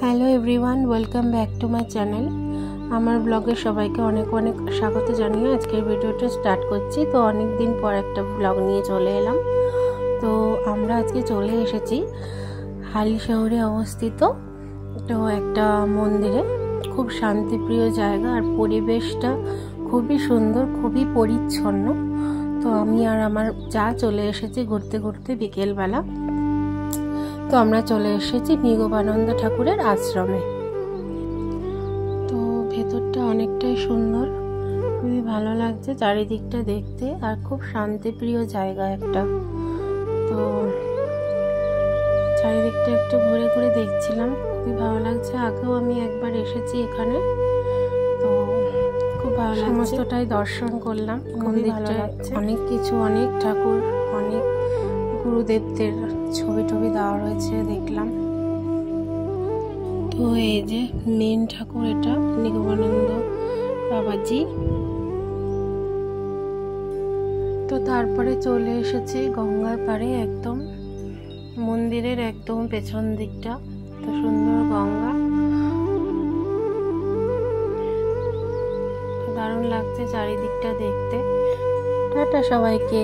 Hello everyone, welcome back to my channel. আমার ব্লগে সবাইকে অনেক অনেক স্বাগত জানিয়ে আজকের ভিডিওটা স্টার্ট করছি। তো অনেক দিন পর একটা ব্লগ নিয়ে চলে এলাম। তো আমরা আজকে চলে এসেছি হালি শহরে অবস্থিত তো একটা মন্দিরে। খুব শান্তিপ্রিয় জায়গা আর পরিবেশটা খুবই সুন্দর, খুবই পরিচ্ছন্ন। তো আমি আর আমার যা চলে এসেছি ঘুরতে ঘুরতে বিকেলবেলা। তো আমরা চলে এসেছি নিগমানন্দ ঠাকুরের আশ্রমে। তো ভেতরটা অনেকটাই সুন্দর, খুবই ভালো লাগছে চারিদিকটা দেখতে, আর খুব শান্তিপ্রিয় জায়গা একটা। তো চারিদিকটা একটু ঘুরে ঘুরে দেখছিলাম, খুবই ভালো লাগছে। আগেও আমি একবার এসেছি এখানে, তো খুব ভালো লাগছে। সমস্তটাই দর্শন করলাম, খুবই ভালো লাগছে। অনেক কিছু, অনেক ঠাকুর, অনেক গুরুদেবদের ছবি টবি দেওয়া রয়েছে দেখলাম। তো এই যে মেন ঠাকুর, এটা নিগমানন্দ বাবাজি। তো তারপরে চলে এসেছি গঙ্গার পাড়ে, একদম মন্দিরের একদম পেছন দিকটা। তো সুন্দর গঙ্গা, দারুণ লাগছে চারিদিকটা দেখতে। টাটা সবাইকে।